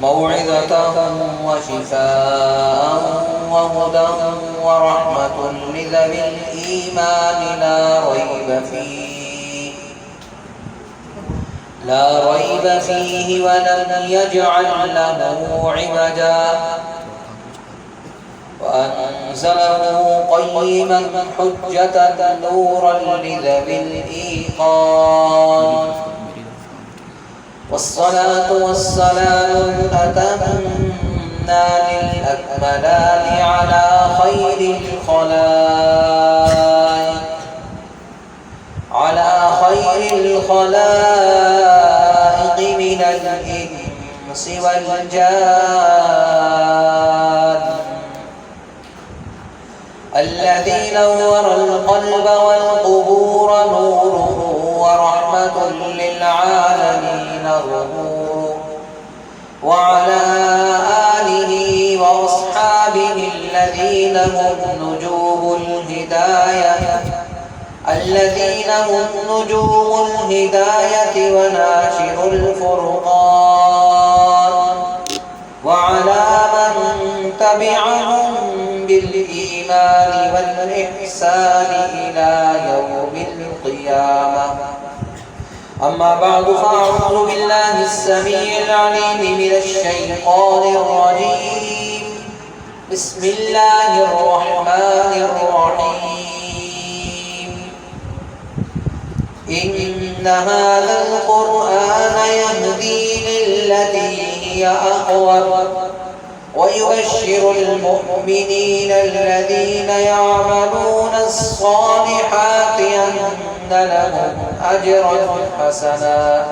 موعظة وشفاء وهدى ورحمة لذوي الإيمان لا ريب فيه ولم يجعل له عوجا وأنزله قيما حجة نورا لذوي الإيقان والصلاة والسلام الأتمان الأكملان على خير الخلائق من الإنس والجان الذي نور القلب والقبور نوره ورحمة للعالمين ظهور وعلى آله وأصحابه الذين هم نجوم الهداية وناشر الفرقان وعلى من تبعهم بالإيمان والإحسان إلى يوم القيامة. أما بعد فأعوذ بالله السميع العليم من الشيطان الرجيم. بسم الله الرحمن الرحيم. إن هذا القرآن يهدي للتي هي أقوم ويبشر المؤمنين الذين يعملون الصالحات أن لهم أجرا حسنا.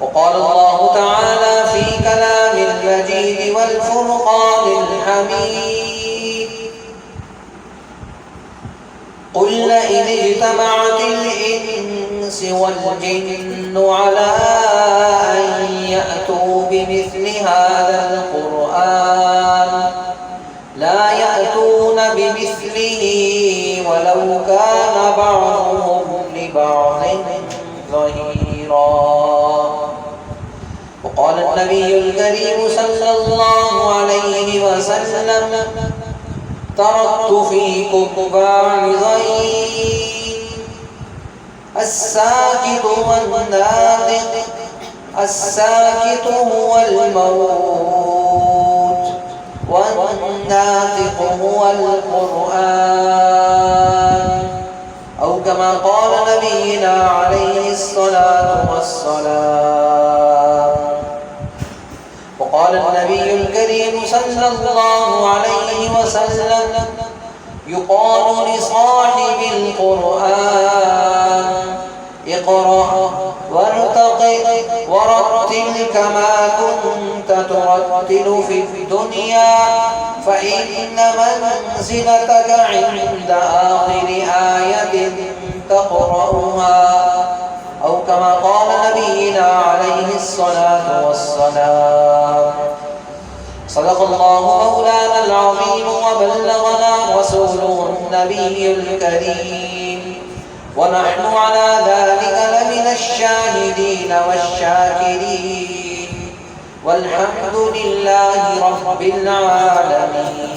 وقال الله تعالى في كلام المجيد والفرقان الحميد: قل لئن اجتمعت الإنس والجن على أن يأتوا بمثل هذا القرآن لا يأتون بمثله ولو كان بعضهم لبعض ظهيرا. وقال النبي الكريم صلى الله عليه وسلم: تركت فيكم واعظين: الساكت والناطق. الساكت هو الموت والناطق هو القرآن، أو كما قال نبينا عليه الصلاة والسلام. وقال النبي الكريم صلى الله عليه وسلم: يقال لصاحب القرآن: اقرأ وارتقي ورتل كما كنت ترتل في الدنيا فإن منزلتك عند آخر آية تقرأها، أو كما قال نبينا عليه الصلاة والسلام. صدق الله مولانا العظيم وبلغنا رسوله النبي الكريم، ونحن على ذلك لمن الشاهدين والشاكرين، والحمد لله رب العالمين.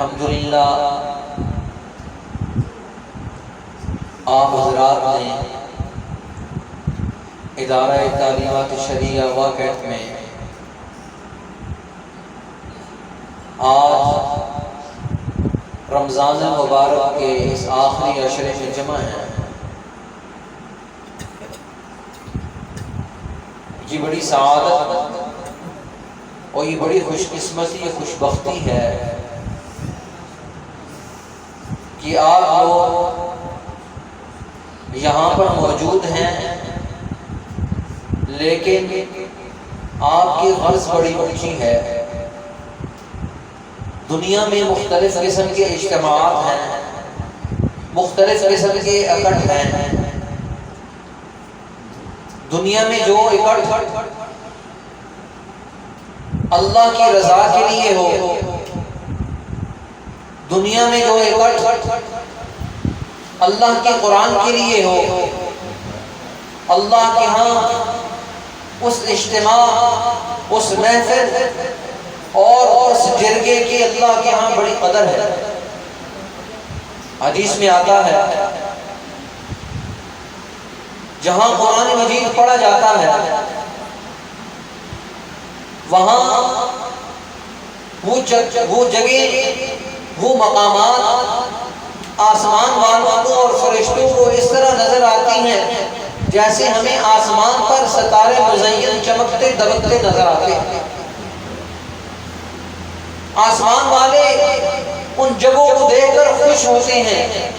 الحمدللہ آپ حضرات نے ادارہ تعلیمات شرعیہ واقعات میں آج رمضان المبارک کے اس آخری عشرے میں جمع ہیں۔ یہ بڑی سعادت اور یہ بڑی خوش قسمتی، یہ خوش بختی ہے کہ آپ لوگ یہاں پر موجود ہیں، لیکن آپ کی غرض بڑی اونچی ہے۔ دنیا میں مختلف قسم کے اجتماعات ہیں، مختلف قسم کے اکٹھ ہیں۔ دنیا میں جو اکٹھ اللہ کی رضا کے لیے ہو، دنیا میں جو اکٹھ اللہ کے قرآن کے لیے ہو، اللہ کے ہاں اس اجتماع، اس محفل اور اس جرگے کی اللہ کے ہاں بڑی قدر ہے۔ حدیث میں آتا ہے جہاں قرآن مجید پڑھا جاتا ہے وہاں وہ جگہ، وہ مقامات آسمان والوں کو اور فرشتوں کو اس طرح نظر آتی ہیں جیسے ہمیں آسمان پر ستارے مزین چمکتے دمکتے نظر آتے ہیں۔ آسمان والے ان جگہوں کو دیکھ کر خوش ہوتے ہیں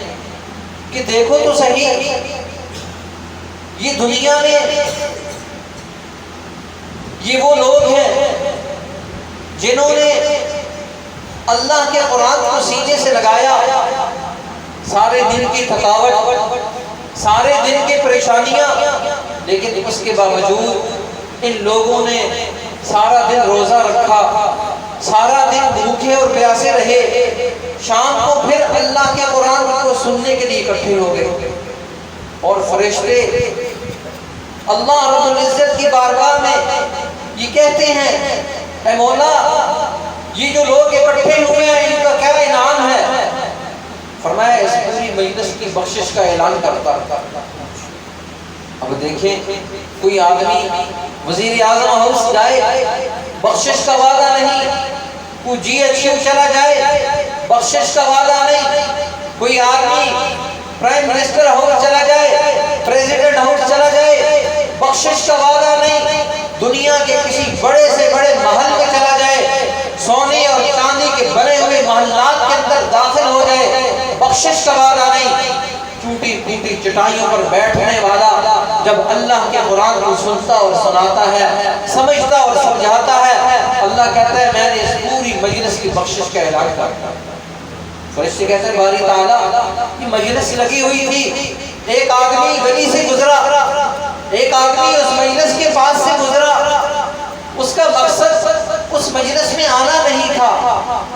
کہ دیکھو تو صحیح، یہ دنیا میں یہ وہ لوگ ہیں جنہوں نے اللہ کے قرآن کو سینے سے لگایا، سارے دن کی تھکاوٹ، سارے دن کی پریشانیاں، لیکن اس کے باوجود ان لوگوں نے سارا دن روزہ رکھا، سارا دن بھوکے اور پیاسے رہے، شام کو پھر اللہ کے قرآن کو سننے کے لیے اکٹھے ہو گئے۔ اور فرشتے اللہ رب العزت کی بارگاہ میں یہ کہتے ہیں اے مولا، یہ جو لوگ اکٹھے ہوئے ہیں ان کا کیا انعام ہے؟ فرمایا اس پوری مجلس کی بخشش کا اعلان کرتا۔ اب دیکھیں، کوئی آدمی وزیر اعظم ہاؤس جائے، بخشش کا وعدہ نہیں، کوئی جی ایچ یو چلا جائے، بخشش کا وعدہ نہیں، کوئی آدمی پرائم منسٹر ہاؤس چلا جائے، پریزیڈنٹ ہاؤس چلا جائے، بخشش کا وعدہ نہیں، دنیا کے کسی بڑے سے بڑے محل میں چلا جائے، سونے اور چاندی کے بنے ہوئے محلات کے اندر داخل ہو جائے، بخشش کا وعدہ نہیں۔ ٹوٹی پھوٹی چٹائیوں پر بیٹھنے والا جب اللہ کے قرآن کو سنتا اور سناتا ہے، سمجھتا اور سمجھاتا ہے، اللہ کہتا ہے میں نے اس پوری مجلس کی بخشش کا اعلان کیا۔ فرشتے کہتے ہیں باری تعالیٰ یہ مجلس لگی ہوئی تھی، ایک آدمی گلی سے گزرا، ایک آدمی اس مجلس کے پاس سے گزرا، اس کا مقصد اس مجلس میں آنا نہیں تھا،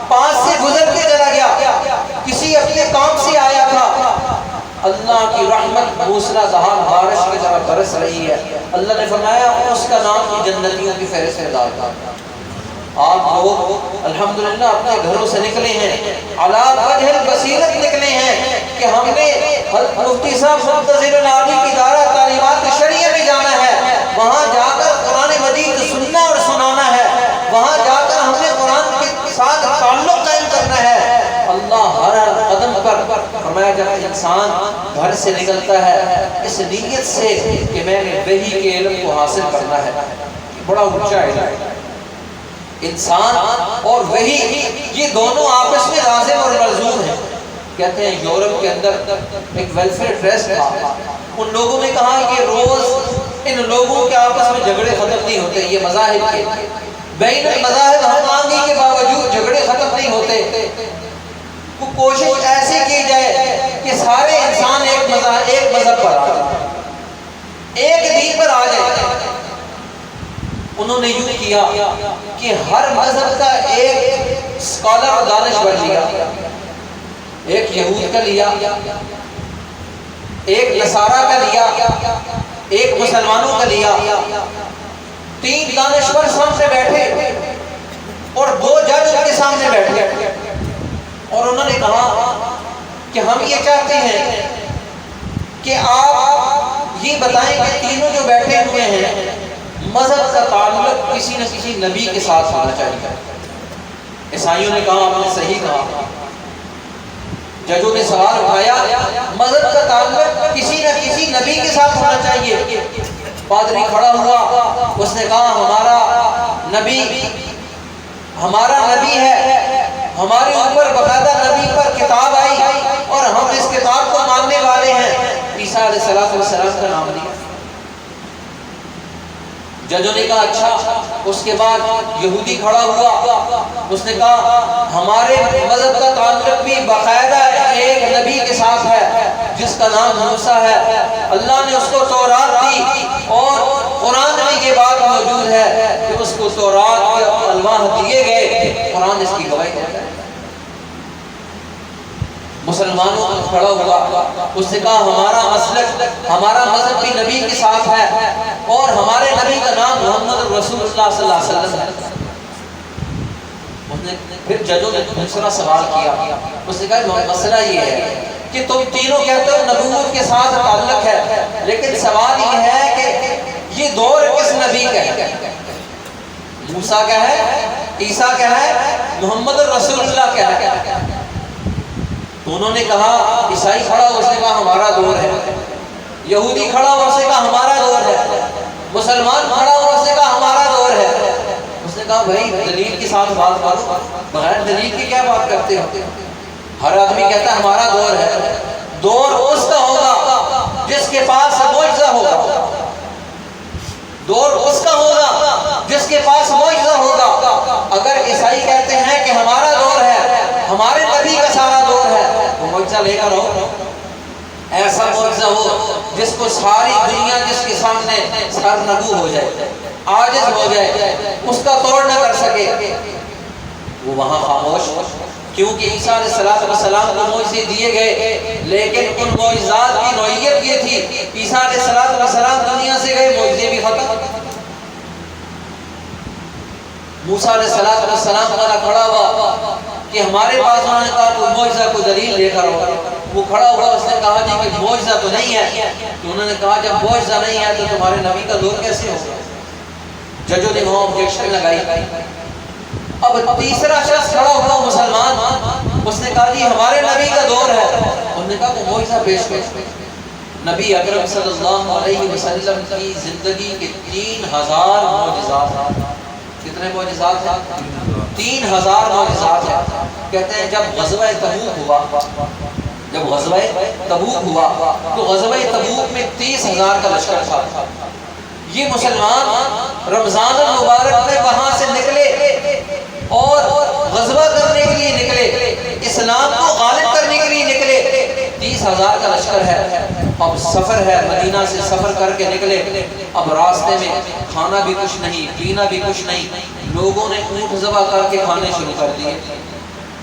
پاس سے گزر کے چلا گیا، کسی اپنے کام سے آیا تھا۔ اللہ کی رحمت موسلا دھار بارش کی طرح برس رہی ہے، اللہ نے فرمایا اس کا نام کی جنتیوں کی فہرست میں ڈال دیا۔ آپ لوگ الحمدللہ اپنے گھروں سے نکلے ہیں، علی وجہ البصیرت نکلے ہیں کہ ہم نے مفتی صاحب منتظر العالی کی ادارہ تعلیمات شرعیہ میں جانا ہے، وہاں جا کر قرآن مجید سننا اور سنانا ہے، وہاں جا کر ہم نے قرآن کے ساتھ تعلق قائم کرنا ہے۔ اللہ ہر قدم پر فرمایا جب انسان گھر سے نکلتا ہے اس نیت سے کہ میں نے وحی کے علم کو حاصل کرنا ہے، بڑا اونچا علم ہے۔ انسان اور وحی یہ دونوں آپس میں لازم اور ملزوم ہیں۔ کہتے ہیں یورپ کے اندر ایک ویلفیئر ٹرسٹ تھا، ان لوگوں نے کہا کہ روز ان لوگوں کے آپس میں جھگڑے ختم نہیں ہوتے، یہ مذاہب کے بین المذاہب ہمانگی کے باوجود جھگڑے ختم نہیں ہوتے، کوشش ایسی کی جائے کہ سارے انسان ایک مذہب پر آ جائے، ایک دین پر آ جائے۔ انہوں نے یوں کیا کہ ہر مذہب کا ایک اسکالر اور دانشور لیا، ایک یہود کا لیا، ایک نصارہ کا لیا، ایک مسلمانوں کا لیا، تین دانشور سامنے بیٹھے اور دو جج ان کے سامنے بیٹھے، آپ یہ بتائیں کہ تینوں جو بیٹھے ہوئے ہیں مذہب کا تعلق کسی نہ کسی نبی کے ساتھ ہونا چاہیے. عیسائیوں نے کہا آپ نے صحیح کہا. ججوں نے سوال اٹھایا مذہب کا تعلق کسی نہ کسی نبی کے ساتھ ہونا چاہیے. پادری کھڑا ہوا, اس نے کہا ہمارا نبی ہے, ہمارے اوپر باقاعدہ نبی پر کتاب آئی اور ہم اس کتاب کو ماننے والے ہیں. عیسیٰ علیہ السلام کا نام لیا. ججوں نے کہا اچھا. اس کے بعد یہودی کھڑا ہوا, اس نے کہا ہمارے مذہب کا تعلق بھی باقاعدہ ایک نبی کے ساتھ ہے جس کا نام موسیٰ ہے. اللہ نے اس کو تورات دی اور قرآن میں یہ بات موجود ہے کہ اس کو تورات کے الواح دیے گئے. قرآن اس کی گواہی دیتا ہے. مسلمانوں کو کھڑا ہوا, اس نے کہا ہمارا مسلک, ہمارا مذہب بھی نبی کے ساتھ ہے اور ہمارے نبی کا نام محمد رسول اللہ صلی اللہ علیہ وسلم ہے. اس نے پھر ججوں نے دوسرا سوال کیا. اس نے کہا مسئلہ یہ ہے کہ تم تینوں کہتے ہو نبوت کے ساتھ تعلق ہے, لیکن سوال یہ ہے کہ یہ دور کس نبی کا ہے؟ موسیٰ کا ہے, عیسیٰ کا ہے, محمد رسول اللہ کا ہے؟ تو انہوں نے کہا, عیسائی کھڑا ہوا, اس نے کہا ہمارا دور ہے. یہودی کھڑا ہوا, اس نے کہا ہمارا دور ہے. مسلمان کھڑا ہوا, اس نے کہا ہمارا دور ہے. اس نے کہا بھائی دلیل کے ساتھ بات کرو, بغیر دلیل کی کیا بات کرتے ہو؟ ہر آدمی کہتا ہے ہمارا دور ہے. دور اس کا ہوگا جس کے پاس معجزہ ہوگا. دور اس کا ہوگا جس کے پاس معجزہ ہوگا. اگر عیسائی کہتے ہیں کہ ہمارا دور ہے, ہمارے نبی کا سارا دور ہے, تو معجزہ لے کر آؤ. ایسا معجزہ ہو جس کو ساری دنیا جس کے سامنے سرنگو ہو جائے, عاجز ہو جائے, اس کا توڑ نہ کر سکے. وہ وہاں خاموش, کیونکہ عیسیٰ علیہ السلام کو معجزے دیے گئے, لیکن ان معجزات کی نوعیت یہ تھی, عیسیٰ علیہ السلام دنیا سے گئے, معجزے بھی ختم. موسیٰ علیہ السلام کا کھڑا ہوا کہ ہمارے پاس, انہوں نے کہا کوئی معجزہ, کوئی دلیل لے کر آؤ. وہ کھڑا ہوا, اس نے کہا جی کہ معجزہ تو نہیں ہے. تو انہوں نے کہا جب معجزہ نہیں ہے تو تمہارے نبی کا دور کیسے ہوگا؟ ججوں نے وہاں آبجیکشن لگائی. اب تیسرا شخص کھڑا ہوا مسلمان, اس نے کہا جی ہمارے نبی کا دور ہے. انہوں نے کہا کہ معجزہ پیش کر. نبی اکرم صلی اللہ علیہ وسلم کی زندگی کے 3000 معجزات. کتنے معجزات ہیں؟ 3000 معجزات ہیں. کہتے ہیں جب غزوہ تبوک ہوا تو غزوہ تبوک میں 30,000 کا لشکر تھا. یہ مسلمان رمضان المبارک میں وہاں سے نکلے اور غزوہ کرنے کے لیے نکلے, اسلام کو غالب کرنے کے لیے نکلے. 30,000 کا لشکر ہے. اب سفر ہے, مدینہ سے سفر کر کے نکلے. اب راستے میں کھانا بھی کچھ نہیں, پینا بھی کچھ نہیں. لوگوں نے اونٹ ذبح کر کے کھانے شروع کر دیے.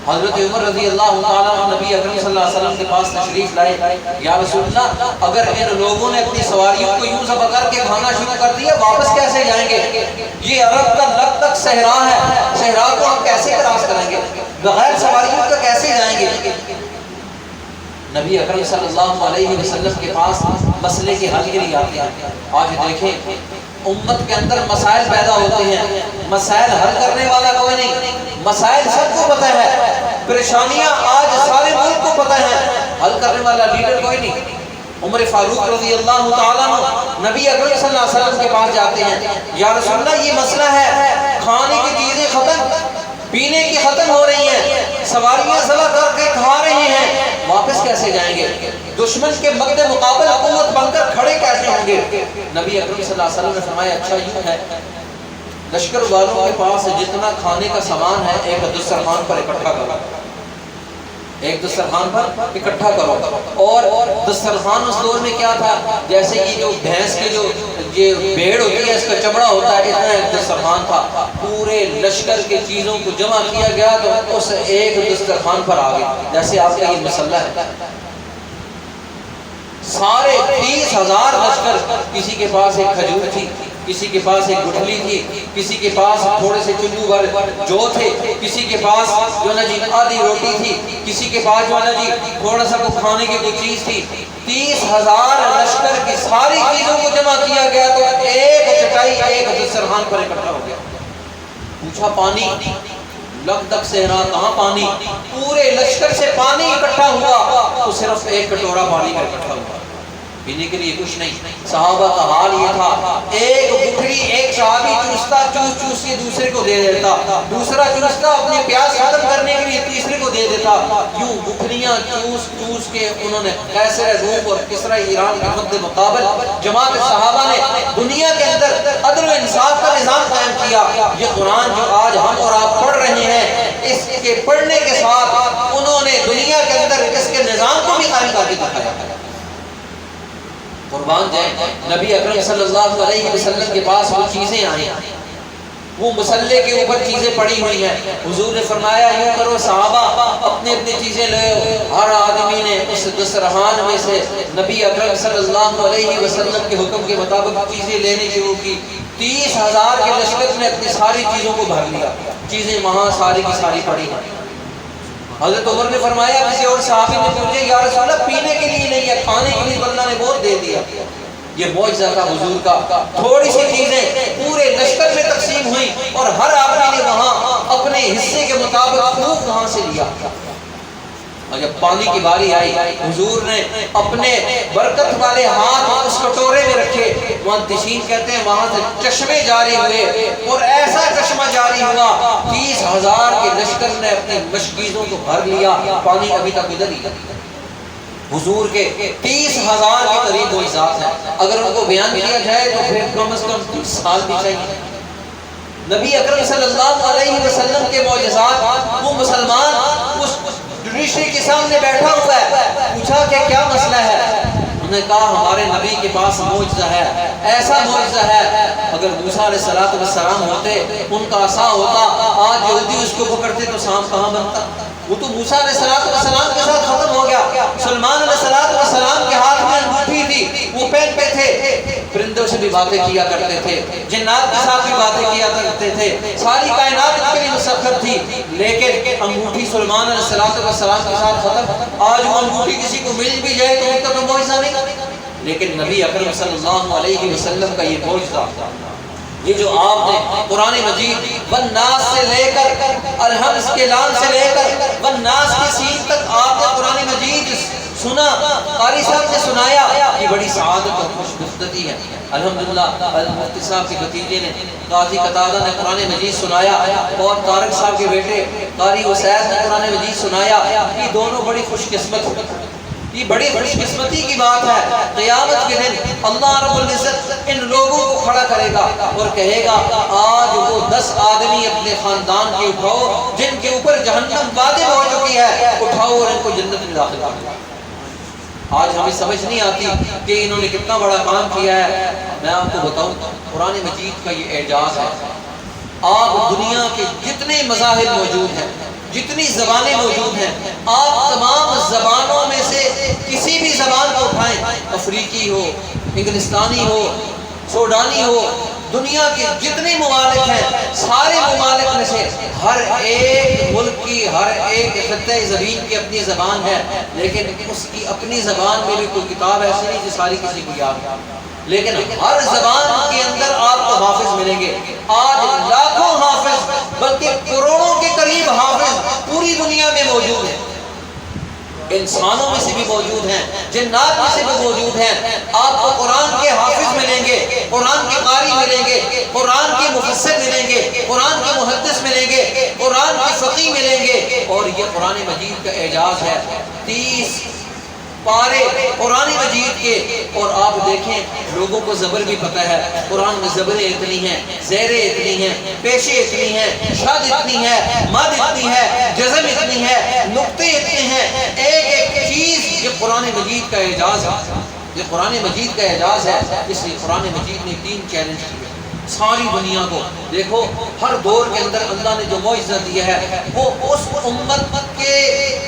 حضرت عمر رضی اللہ تعالیٰ نبی اکرم صلی اللہ علیہ وسلم کے پاس تشریف لائے. یا رسول اللہ, اگر ان لوگوں نے اپنی سواریوں کو یوں ذبح کر کے کھانا شروع کر دیا, واپس کیسے جائیں گے؟ یہ عرب کا لگ تک صحرا ہے, صحرا کو ہم کیسے کراس کریں گے؟ بغیر سواریوں کا کیسے جائیں گے؟ نبی اکرم صلی اللہ علیہ وسلم کے پاس مسئلے کے حل کے لیے آتے ہیں. آج دیکھیں امت کے اندر مسائل پیدا ہوتے ہیں, مسائل حل کرنے والا کوئی نہیں. مسائل سب کو پتہ ہے, پریشانیاں آج سارے ملک کو پتہ ہیں, حل کرنے والا لیڈر کوئی نہیں. عمر فاروق رضی اللہ تعالیٰ عنہ نبی اکرم صلی اللہ علیہ وسلم کے پاس جاتے ہیں. یا رسول اللہ یہ مسئلہ ہے, کھانے کی چیزیں ختم, پینے کی ختم ہو رہی ہیں, سواریاں ذبح کر کے کھا رہے ہیں, واپس کیسے جائیں گے؟ دشمن کے مد مقابل قوت بن کر کھڑے کیسے ہوں گے؟ نبی اکرم صلی اللہ علیہ وسلم نے فرمایا اچھا یوں ہے, لشکر والوں کے پاس جتنا کھانے کا سامان ہے ایک دسترخوان پر اکٹھا کرو, ایک دسترخوان پر اکٹھا کرو. اور دسترخوان اس دور میں کیا تھا, جیسے کہ جو بھینس کی جو یہ بھیڑ ہوتی ہے اس کا چمڑا ہوتا ہے, اتنا ایک دسترخوان تھا. پورے لشکر کے چیزوں کو جمع کیا گیا تو اس ایک دسترخوان پر آ گیا. جیسے آپ کا یہ مسئلہ ہے, سارے 30,000 لشکر, کسی کے پاس ایک کھجور تھی, کسی کے پاس ایک گٹھلی تھی، کسی کے پاس تھوڑے سے چلو بھر جو تھے، کسی کے پاس جو نا جی آدھی روٹی تھی، کسی کے پاس جو نا جی تھوڑا سا کوئی کھانے کی کوئی چیز تھی۔ 30,000 لشکر کی ساری چیزوں کو جمع کیا گیا تو ایک چٹائی ایک دسترخوان پر اکٹھا ہو گیا۔ پوچھا پانی؟ لگ تک صحرا، کہاں پانی؟ پورے لشکر سے پانی اکٹھا ہوا تو صرف ایک کٹورا پانی کا اکٹھا ہوا، پینے کے لیے کچھ نہیں۔ صحابہ کا حال یہ تھا، ایک گٹھلی ایک صحابی چوستا، چوس چوس کے دوسرے کو دے دیتا، دوسرا چوستا اپنی پیاس ختم کرنے کے لیے تیسرے کو دے دیتا، یوں گٹھلیاں چوس چوس کے انہوں نے قیصر روم اور کسرا ایران کے مد مقابل جماعت صحابہ نے دنیا کے اندر عدل و انصاف کا نظام قائم کیا۔ یہ قرآن جو آج ہم اور آپ پڑھ رہے ہیں، اس کے پڑھنے کے ساتھ انہوں نے دنیا کے اندر اس کے نظام کو بھی قائم کر کے دکھایا۔ قربان جائیں، نبی اکرم صلی اللہ علیہ وسلم کے پاس وہ چیزیں آئیں، وہ مسلح کے اوپر چیزیں پڑی ہوئی ہیں۔ حضور نے فرمایا یوں کرو صحابہ اپنی اپنی چیزیں لے۔ ہر آدمی نے اس دسترخوان میں سے نبی اکرم صلی اللہ علیہ وسلم کے حکم کے مطابق چیزیں لینے شروع کی۔ 30,000 کے لشکر نے اپنی ساری چیزوں کو بھر لیا، چیزیں وہاں ساری کی ساری پڑی ہیں۔ حضرت عمر نے فرمایا کسی اور صحابی نے پوچھا یا رسول اللہ پینے کے لیے نہیں ہے، کھانے کے لیے اللہ نے بہت دے دیا۔ یہ معجزہ تھا حضور کا، تھوڑی سی چیزیں پورے لشکر میں تقسیم ہوئی اور ہر آدمی نے وہاں اپنے حصے کے مطابق خوب وہاں سے لیا۔ اور جب پانی کی باری آئی، حضور نے اپنے برکت والے ہاتھ اس کٹورے میں رکھے، محدثین کہتے ہیں وہاں سے چشمے جاری ہوئے اور ایسا چشمہ جاری ہوا 30,000 کے لشکر نے اپنے مشکیزوں کو بھر لیا، پانی ابھی تک ادھر ہی۔ حضور کے 30,000 کے قریب معجزات ہیں، اگر ان کو بیان کیا جائے تو پھر کم از کم 30 سال بھی چاہیے۔ نبی اکرم صلی اللہ علیہ وسلم کے معجزات، وہ مسلمان اس رشتے کے سامنے بیٹھا ہوا ہے، پوچھا کہ کیا مسئلہ ہے؟ انہوں نے کہا ہمارے نبی کے پاس معجزہ ہے، ایسا معجزہ ہے اگر موسیٰ علیہ السلام ہوتے، ان کا عصا ہوتا، آج یہودی اس کو پکڑتے تو سانپ کہاں بنتا؟ وہ تو موسیٰ علیہ السلام کے ساتھ ختم ہو گیا۔ سلمان علیہ السلام کے ہاتھ میں انگوٹھی تھی، وہ پہنتے تھے، پرندوں سے بھی باتیں کیا کرتے تھے، جنات کے ساتھ بھی باتیں کیا کرتے تھے، ساری کائنات اس کے لیے مسخر تھی، لیکن انگوٹھی سلمان علیہ السلام کے ساتھ ختم۔ آج وہ انگوٹھی کسی کو مل بھی جائے تو ان کا تو معجزہ نہیں، لیکن نبی اکرم صلی اللہ علیہ وسلم کا یہ معجزہ، یہ جو آپ نے قرآن مجید والناس سے لے کر الحمد کے لام سے لے کر والناس کی سین تک آپ نے قرآن مجید سنا، قاری صاحب نے سنایا، یہ بڑی سعادت اور خوش بختیاری ہے۔ الحمدللہ مفتی صاحب کے بھتیجے نے قاضی قتادہ نے قرآن مجید سنایا اور طارق صاحب کے بیٹے قاری اسید نے قرآن مجید سنایا، یہ دونوں بڑی خوش قسمت، یہ بڑی خوش قسمتی کی بات ہے۔ قیامت کے دن اللہ رب العزت ان لوگوں کو کھڑا کرے گا اور کہے گا آج وہ 10 آدمی اپنے خاندان کے اٹھاؤ جن کے اوپر جہنم واجب ہو چکی ہے، اٹھاؤ اور ان کو جنت میں داخل کرو۔ آج ہمیں سمجھ نہیں آتی کہ انہوں نے کتنا بڑا کام کیا ہے۔ میں آپ کو بتاؤں قرآن مجید کا یہ اعجاز ہے، آپ دنیا کے جتنے مذاہب موجود ہیں، جتنی زبانیں موجود ہیں، آپ تمام زبانوں میں سے کسی بھی زبان کو اٹھائیں، افریقی ہو، انگلستانی ہو، سوڈانی ہو، دنیا کے جتنے ممالک ہیں، سارے ممالک میں سے ہر ایک ملک کی، ہر ایک خطہ زمین کی اپنی زبان ہے، لیکن اس کی اپنی زبان میں بھی کوئی کتاب ایسی نہیں جو ساری کسی کو یاد ہے، لیکن ہر زبان کے اندر آپ کو حافظ ملیں گے۔ آج لاکھوں حافظ بلکہ کروڑوں کے قریب حافظ پوری دنیا میں موجود ہیں، انسانوں میں سے بھی موجود ہیں، جنات میں سے بھی موجود ہیں۔ آپ کو قرآن کے حافظ ملیں گے، قرآن کے قاری ملیں گے، قرآن کے مفسر ملیں گے، قرآن کے محدث ملیں گے، قرآن کے فقیہ ملیں گے، اور یہ قرآن مجید کا اعجاز ہے۔ 30 پارے قرآن مجید کے، اور آپ دیکھیں لوگوں کو زبر بھی پتہ ہے، قرآن میں زبریں اتنی ہیں، زیریں اتنی ہیں، پیشیں اتنی ہیں، شاد اتنی ہے، مد اتنی ہے، جزم اتنی ہے، نقطے اتنے ہیں، ایک ایک چیز، یہ قرآن مجید کا اعجاز ہے، یہ قرآن مجید کا اعجاز ہے۔ اس لیے قرآن مجید نے 3 چیلنج کیے ساری دنیا کو۔ دیکھو ہر دور کے اندر اللہ نے جو معجزہ دیا ہے وہ اس امت کے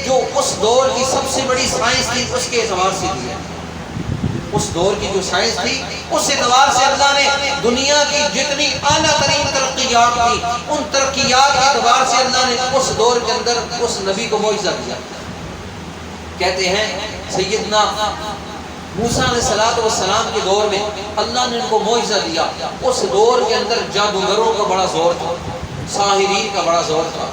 جو اس دور کی سب سے بڑی سائنس تھی اس کے اعتبار سے دیا ہے، اس دور کی جو سائنس تھی، اس اعتبار سے اللہ نے دنیا کی جتنی اعلیٰ ترین ترقیات تھی، ان ترقیات کے اعتبار سے اللہ نے اس دور کے اندر اس نبی کو معجزہ دیا۔ کہتے ہیں سیدنا موسیٰ علیہ السلام کے دور میں اللہ نے ان کو معجزہ دیا۔ اس دور کے اندر جادوگروں کا بڑا زور تھا، ساحرین کا بڑا زور تھا۔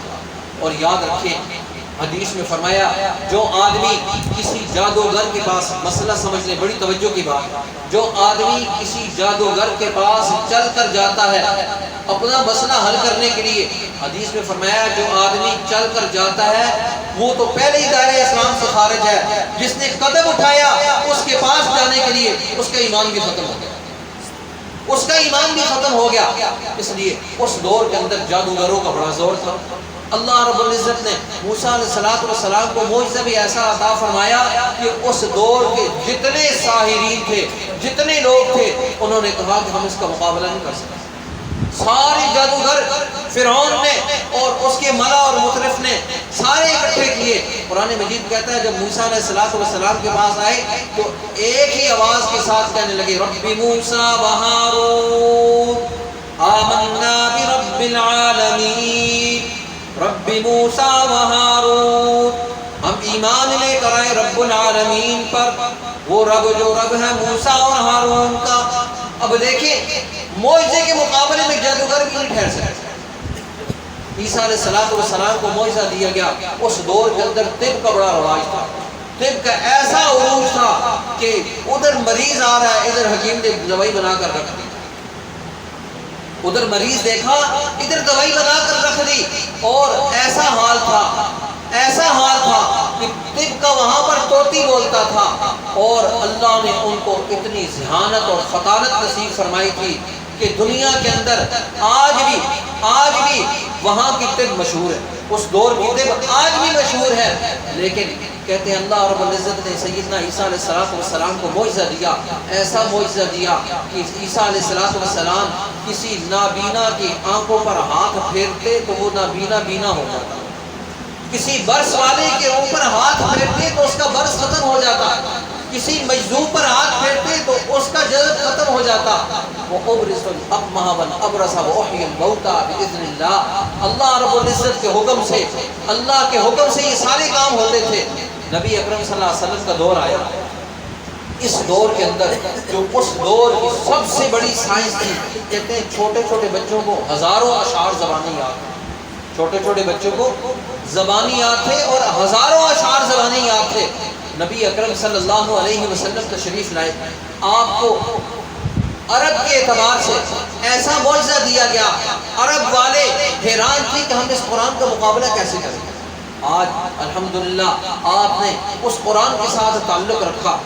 اور یاد رکھیں حدیث میں فرمایا، جو آدمی کسی جادوگر کے پاس، مسئلہ سمجھ لیں، بڑی توجہ کی بات، جو آدمی کسی جادوگر کے پاس چل کر جاتا ہے اپنا مسئلہ حل کرنے کے لیے، حدیث میں فرمایا جو آدمی چل کر جاتا ہے وہ تو پہلے ہی دائرہ اسلام سے خارج ہے۔ جس نے قدم اٹھایا اس کے پاس جانے کے لیے اس کا ایمان بھی ختم ہو گیا، اس کا ایمان بھی ختم ہو گیا۔ اس لیے اس دور کے اندر جادوگروں کا بڑا زور تھا۔ اللہ رب العزت نے موسیٰ علیہ السلام کو معجزہ بھی ایسا عطا فرمایا کہ اس دور کے جتنے ساحرین تھے، جتنے لوگ تھے، انہوں نے کہا کہ ہم اس کا مقابلہ نہیں کر سکتے۔ سارے جادوگر فرعون نے اور اس کے ملا اور مطرف نے سارے اکٹھے کیے۔ قرآن مجید کہتا ہے جب موسیٰ علیہ السلام کے پاس آئے تو ایک ہی آواز کے ساتھ کہنے لگے، رب موسیٰ و ہارون آمنا برب العالمین، رب موسیٰ و ہارون، ہم ایمان لے کر آئے رب العالمین پر، وہ رب جو رب ہے موسیٰ اور ہارون کا۔ اب دیکھیں معجزے کے مقابلے میں جادوگر بھی نہیں ٹھہر سکتے۔ عیسیٰ علیہ السلام کو معجزہ دیا گیا۔ اس دور کے اندر طب کا بڑا رواج تھا، طب کا ایسا عروج تھا کہ ادھر مریض آ رہا ہے، ادھر حکیم نے دوائی بنا کر رکھ دی، ادھر مریض دیکھا ادھر دوائی بنا کر رکھ دی۔ اور ایسا حال تھا کہ طب کا وہاں پر طوطی بولتا تھا، اور اللہ نے ان کو اتنی ذہانت اور فطانت نصیب فرمائی تھی کہ دنیا کے اندر آج بھی وہاں کی طب مشہور ہے، اس دور کی طب آج بھی مشہور ہے۔ لیکن کہتے ہیں اللہ رب العزت نے سیدنا عیسیٰ علیہ السلام کو معجزہ دیا، ایسا معجزہ دیا کہ عیسیٰ علیہ السلام کسی نابینا کی آنکھوں پر ہاتھ پھیرتے تو وہ نابینا بینا ہو جاتا، کسی برس والے کے اوپر ہاتھ پھیرتے تو اس کا برس ختم ہو جاتا، کسی مجذوب پر ہاتھ پھیرتے تو اس کا جذب ختم ہو جاتا۔ وَأُبْرِصُ الْأَكْمَحَ وَالْأَبْرَصَ وَأُحْيِي الْمَوْتَى بِإِذْنِ اللَّهِ، اللہ رب العزت کے حکم سے، اللہ کے حکم سے یہ سارے کام ہوتے تھے۔ نبی اکرم صلی اللہ علیہ وسلم کا دور آیا، اس دور کے اندر جو اس دور کی سب سے بڑی سائنس تھی، کہتے ہیں چھوٹے چھوٹے بچوں کو ہزاروں اشعار زبانی یاد تھے، چھوٹے چھوٹے بچوں کو زبانی یاد تھے اور ہزاروں اشعار زبانی یاد تھے۔ نبی اکرم صلی اللہ علیہ وسلم تشریف لائے، آپ کو عرب کے اعتبار سے ایسا معجزہ دیا گیا، عرب والے حیران تھے کہ ہم اس قرآن کا مقابلہ کیسے کریں۔ آج الحمدللہ آپ نے اس قرآن کے ساتھ تعلق رکھا،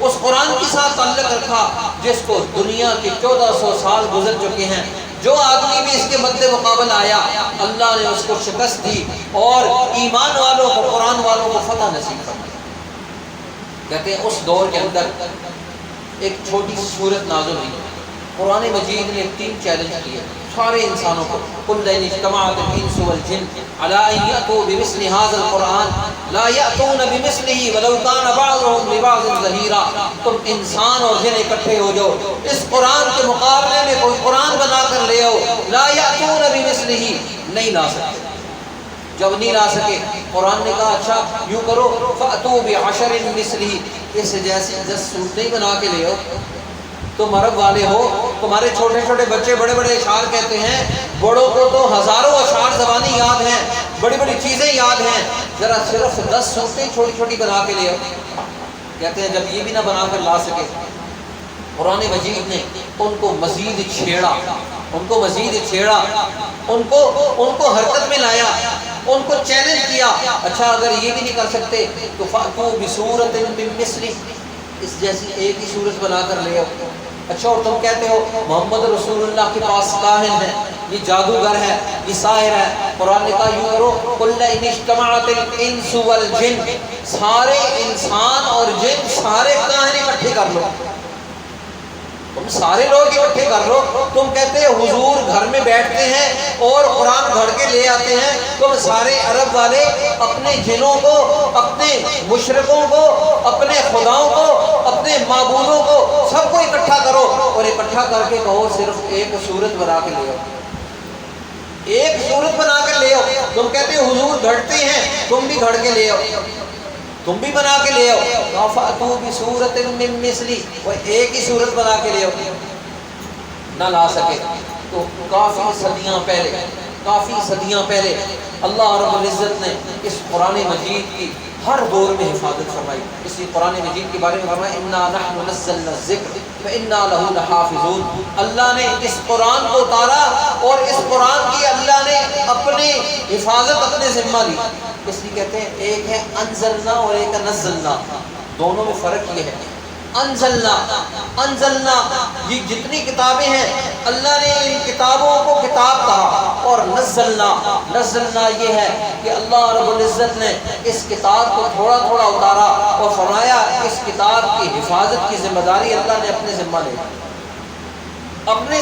اس قرآن کے ساتھ تعلق رکھا جس کو دنیا کے 1400 سال گزر چکے ہیں، جو آدمی بھی اس کے مد مقابل آیا اللہ نے اس کو شکست دی اور ایمان والوں کو، قرآن والوں کو فتح نصیب فرمائی۔ کہتے ہیں اس دور کے اندر ایک چھوٹی سی صورت نازل ہوئی، قرآن مجید نے 3 چیلنج کیے سارے انسانوں کو، قُلْ إِنِ اجْتَمَعَتِ الْإِنسُ وَالْجِنُّ عَلَىٰ أَن يَأْتُوا بِمِثْلِ هَٰذَا الْقُرْآنِ لَا يَأْتُونَ بِمِثْلِهِ وَلَوْ كَانَ بَعْضُهُمْ لِبَعْضٍ ظَهِيرًا۔ تم انسان اور جن اکٹھے ہو جاؤ، اس قرآن کے مقابلے میں کوئی قرآن بنا کر لے آؤ، لا يَأْتُونَ بِمِثْلِهِ، نہیں لا سکتے۔ جب نہیں لا سکے قرآن نے کہا اچھا یوں کرو، فَأْتُوا بِعَشَرٍ مِثْلِهِ، اس جیسی 10 صورتیں بنا کے لے آؤ۔ تم عرب والے ہو، تمہارے چھوٹے چھوٹے بچے بڑے بڑے اشعار کہتے ہیں، بڑوں کو تو ہزاروں اشعار زبانی یاد ہیں، بڑی بڑی چیزیں یاد ہیں، ذرا صرف 10 صورتیں چھوٹی چھوٹی بنا کے لے آؤ۔ کہتے ہیں جب یہ بھی نہ بنا کر لا سکے، قرآن مجید نے ان کو مزید چھیڑا، ان کو حرکت میں لایا، ان کو چیلنج کیا، اچھا اگر یہ بھی نہیں کر سکتے تو فَأْتُوا بِسُورَةٍ مِّن مِّثْلِهِ، اس جیسی ایک ہی صورت بنا کر لے آؤ۔ اچھا اور تم کہتے ہو محمد رسول اللہ کے پاس کاہن ہے، یہ جادوگر ہے، یہ ساحر ہے۔ قرآن نے کہا یوں کرو، قُلْ إِنِ اجْتَمَعَتِ الْإِنسُ وَالْجِنُّ، سارے انسان اور جن سارے کاہن اکٹھے کر لو، تم سارے لوگ اکٹھے کر لو. تم کہتے ہیں حضور گھر میں بیٹھتے ہیں اور قرآن گھڑ کے لے آتے ہیں. تم سارے عرب والے اپنے جنوں کو، اپنے مشرکوں کو، اپنے خداؤں کو، اپنے معبودوں کو سب کو اکٹھا کرو اور اکٹھا کر کے کہو صرف ایک صورت بنا کے لے آؤ، ایک صورت بنا کے لے آؤ. تم کہتے ہو حضور گھڑتے ہیں، تم بھی گھڑ کے لے آؤ، تم بھی بنا کے لے آؤ. فَأْتُوا بِسُورَةٍ مِّن مِّثْلِهِ، وہ ایک ہی صورت بنا کے لے آؤ. نہ لا سکے تو کافی صدیاں پہلے اللہ رب العزت نے اس قرآن مجید کی ہر دور میں حفاظت فرمائی. اس لیے قرآن مجید کے بارے میں فرمایا اِنَّا نَحْنُ نَزَّلْنَا الذِّكْرَ وَإِنَّا لَهُ لَحَافِظُونَ. اللہ نے اس قرآن کو اتارا اور اس قرآن کی اللہ نے اپنی حفاظت اپنے ذمہ لی. اس لیے کہتے ہیں ایک ہے انزلنا اور ایک ہے نزلنا، دونوں میں فرق یہ ہے. انزلنا یہ جتنی کتابیں ہیں اللہ نے ان کتابوں کو کتاب کہا، اور نزلنا یہ ہے کہ اللہ رب العزت نے اس کتاب کو تھوڑا تھوڑا اتارا اور فرمایا اس کتاب کی حفاظت کی ذمہ داری اللہ نے اپنے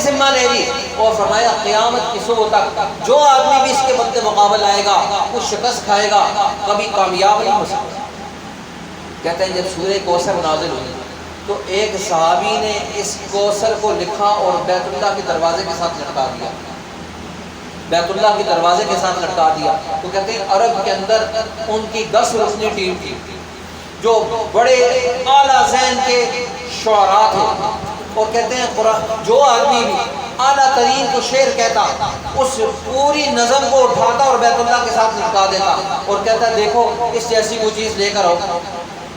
ذمہ لے لی اور فرمایا قیامت کی صبح تک جو آدمی بھی اس کے مد مقابل آئے گا وہ شکست کھائے گا، کبھی کامیاب نہیں ہو سکتا. کہتے ہیں جب سورہ کوثر نازل ہوئی تو ایک صحابی نے اس کوثر کو لکھا اور بیت اللہ کے دروازے کے ساتھ لٹکا دیا. تو کہتے ہیں عرب کے اندر ان کی 10 رکنی ٹیم تھی جو بڑے اعلیٰ ذہن کے شعراء تھے، اور کہتے ہیں جو آدمی بھی اعلیٰ ترین کو شعر کہتا اس پوری نظم کو اٹھاتا اور بیت اللہ کے ساتھ لٹکا دیتا اور کہتا دیکھو اس جیسی کوئی چیز لے کر آؤ،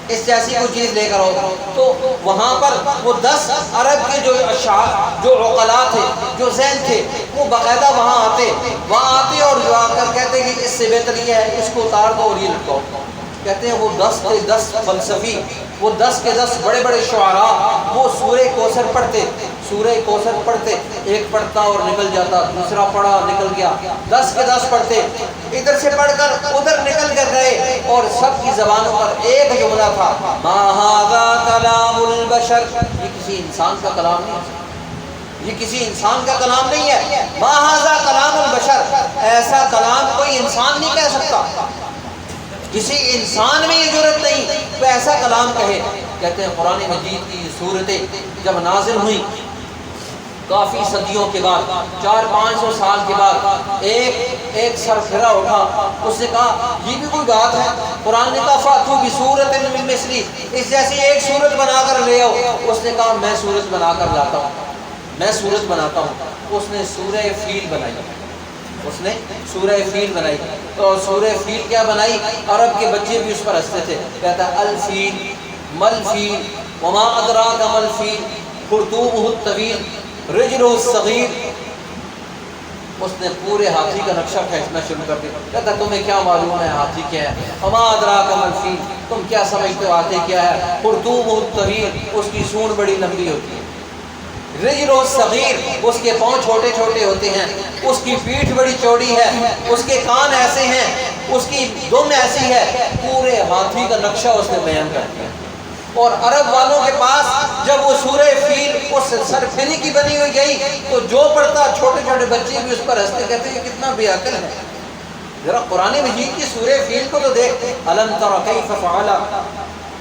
اس جیسی کوئی چیز لے کر آؤ. تو وہاں پر وہ 10 عرب کے جو عقلاء تھے، جو ذہن تھے، وہ باقاعدہ وہاں آتے اور جو آ کر کہتے کہ اس سے بہتر یہ ہے اس کو اتار دو اور یہ لٹکاؤ. کہتے ہیں وہ 10 کے 10 فلسفی، وہ 10 کے 10 بڑے بڑے شعراء وہ سورہ کوثر پڑھتے، ایک پڑھتا اور نکل جاتا، دوسرا پڑھا نکل گیا، 10 کے 10 پڑھتے، ادھر سے پڑھ کر ادھر نکل کر گئے اور سب کی زبانوں پر ایک جملہ تھا ما ھذا کلام البشر. یہ کسی انسان کا کلام نہیں ہے. ما ھذا کلام البشر، ایسا کلام کوئی انسان نہیں کہہ سکتا، کسی انسان میں یہ جرأت نہیں کہ ایسا کلام کہے. کہتے ہیں قرآن مجید کی یہ صورتیں جب نازل ہوئیں کافی صدیوں کے بعد، 400-500 سال کے بعد ایک سرفرا اٹھا، اس نے کہا یہ بھی کوئی بات ہے. قرآن نے کہا فَأْتُوا بِسُورَةٍ مِّن مِّثْلِهِ، اس جیسی ایک صورت بنا کر لے آؤ. اس نے کہا میں صورت بنا کر لاتا ہوں. اس نے سورہ فیل بنائی. اور سورہ فیل کیا بنائی؟ عرب کے بچے بھی اس پر ہنستے تھے. کہتا ہے الفیل مل فیل وما ادراک مل فیل خرطومہ الطویل رجلہ الصغیر. اس نے پورے ہاتھی کا نقشہ کھینچنا شروع کر دیا. کہتا تمہیں کیا معلوم ہے ہاتھی کیا ہے؟ وما ادراک مل فیل، تم کیا سمجھتے ہو ہاتھی کیا ہے؟ خرطومہ الطویل، اس کی سونڈ بڑی لمبی ہوتی ہے. رجلہ الصغیر، اس کے پاؤں چھوٹے چھوٹے ہوتے ہیں. اس کی پیٹھ بڑی چوڑی ہے، اس کے کان ایسے ہیں، اس کی دم ایسی ہے. پورے ہاتھی کا نقشہ اس نے بیان کر دیا. اور عرب والوں کے پاس جب وہ سورہ فیل اس سرفری کی بنی ہوئی گئی تو جو پڑھتا چھوٹے چھوٹے بچے بھی اس پر ہنستے، کہتے ہیں کتنا بے عقل ہے. ذرا قرآن مجید کی سورہ فیل کو تو دیکھ. الم تر کیف فعل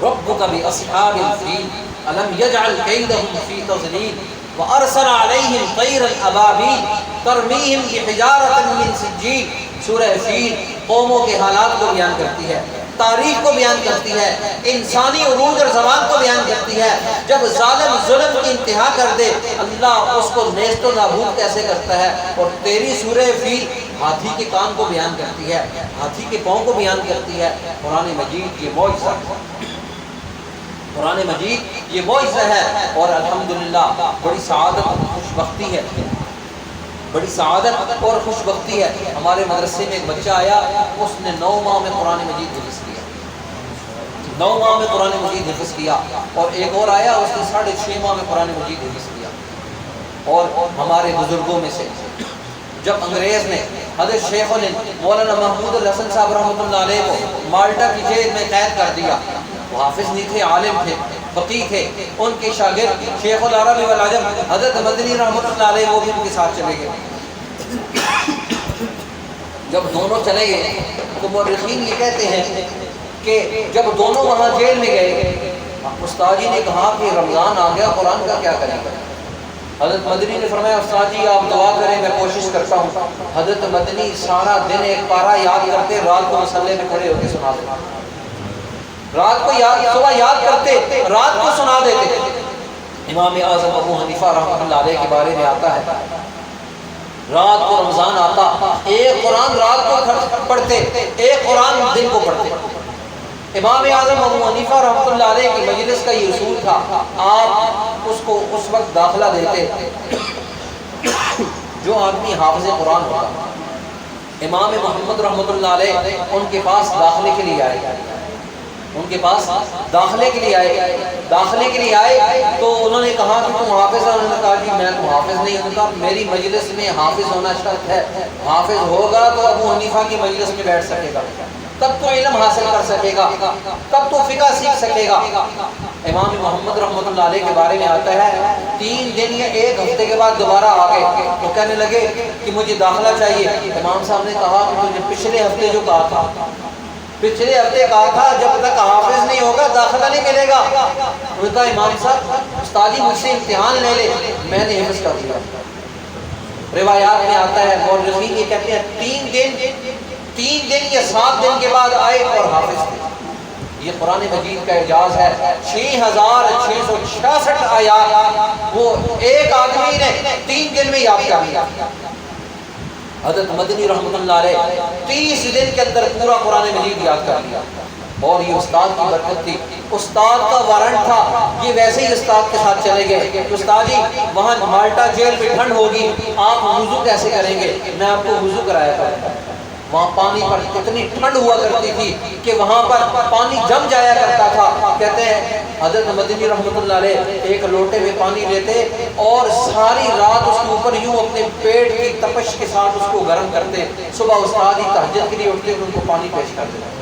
ربک باصحاب الفیل الم یجعل کیدہم فی تضلیل وارسل علیہم طیرا ابابیل ترمیہم بحجارۃ من سجیل. سورہ فیل قوموں کے حالات کو بیان کرتی ہے، تاریخ کو بیان کرتی ہے، انسانی عروج اور زوال کو بیان کرتی ہے. جب ظالم ظلم کی انتہا کر دے اللہ اس کو نیست و نابود کیسے کرتا ہے. اور تیری سورہ فیل ہاتھی کے کان کو بیان کرتی ہے، ہاتھی کے پاؤں کو بیان کرتی ہے. قرآن مجید یہ معجزہ ہے. اور الحمدللہ بڑی سعادت اور خوش بختی ہے. ہمارے مدرسے میں ایک بچہ آیا، اس نے 9 ماہ میں قرآن مجید حفظ کیا. اور ایک اور آیا، اس نے 6.5 ماہ میں قرآن مجید حفظ کیا. اور ہمارے بزرگوں میں سے جب انگریز نے حضرت شیخ نے مولانا محمود الحسن صاحب رحمۃ اللہ علیہ کو مالٹا کی جیل میں قید کر دیا، وہ حافظ نہیں تھے، عالم تھے. فقیہ تھے، ان کے شاگرد شیخ العرب والعجم حضرت مدنی رحمۃ اللہ علیہ وہ بھی ان کے ساتھ چلے گئے۔ جب دونوں چلے گئے تو مورخین یہ کہتے ہیں کہ جب دونوں وہاں جیل میں گئے، استاد جی نے کہا کہ رمضان آ گیا، قرآن کا کیا کریں گے؟ حضرت مدنی نے فرمایا استاد جی آپ دعا کریں، میں کوشش کرتا ہوں۔ حضرت مدنی سارا دن ایک پارہ یاد کرتے، رات کو مصلے میں کھڑے ہو کے سنا دیتے، رات کو یاد، صبح یاد کرتے، رات کو سنا دیتے۔ امام اعظم ابو حنیفہ رحمۃ اللہ علیہ کے بارے میں آتا ہے، رات کو رمضان آتا، ایک قرآن رات کو پڑھتے، ایک قرآن دن کو پڑھتے۔ امام اعظم ابو حنیفہ رحمۃ اللہ علیہ کی مجلس کا یہ اصول تھا، آپ اس کو اس وقت داخلہ دیتے جو آدمی حافظ قرآن ہوتا۔ امام محمد رحمۃ اللہ علیہ ان کے پاس داخلے کے لیے آئے، ان کے پاس داخلے کے لیے آئے تو انہوں نے کہا کہ تم حافظ ہو؟ انہوں نے کہا کہ میں تو حافظ نہیں ہوں، میری مجلس میں حافظ ہونا شرط ہے، حافظ ہوگا تو ابو حنیفہ کی مجلس میں بیٹھ سکے گا، تب تو علم حاصل کر سکے گا، تب تو فقہ سیکھ سکے گا۔ امام محمد رحمۃ اللہ علیہ کے بارے میں آتا ہے 3 دن یا 1 ہفتے کے بعد دوبارہ آ گئے تو کہنے لگے کہ مجھے داخلہ چاہیے۔ امام صاحب نے کہا کہ تجھے پچھلے ہفتے جو کہا تھا، پچھلے ہفتے کہا تھا جب تک حافظ نہیں ہوگا داخلہ نہیں ملے گا۔ انہوں نے کہا امام صاحب استادی مجھ سے امتحان لے لے، میں نے حفظ کر دیا۔ روایات میں آتا ہے، مورخین یہ کہتے ہیں 3 دن یا 7 دن کے بعد آئے اور حافظ تھے۔ یہ قرآن مجید کا اعجاز ہے، 6666 آیات وہ ایک آدمی نے 3 دن میں یاد کر لیا۔ حضرت مدنی رحمۃ اللہ علیہ 30 دن کے اندر پورا قرآن مجید یاد کر لیا، اور یہ استاد کی برکت تھی، استاد کا وارنٹ تھا۔ یہ ویسے ہی استاد کے ساتھ چلے گئے، استاد جی وہاں مالٹا جیل میں ٹھنڈ ہوگی، آپ وضو کیسے کریں گے؟ میں آپ کو وضو کرایا کروں۔ وہاں پانی پر اتنی ٹھنڈ ہوا کرتی تھی کہ وہاں پر پانی جم جایا کرتا تھا۔ کہتے ہیں حضرت مدنی رحمۃ اللہ علیہ ایک لوٹے میں پانی لیتے اور ساری رات اس کے اوپر یوں اپنے پیٹ کی تپش کے ساتھ اس کو گرم کرتے، صبح استاد ہی تہجد کے لیے اٹھتے ان کو پانی پیش کر دیتے۔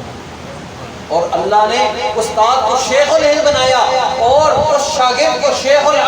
اور اللہ نے استاد کو شیخ العلم بنایا اور اس شاگرد کو شیخ العلم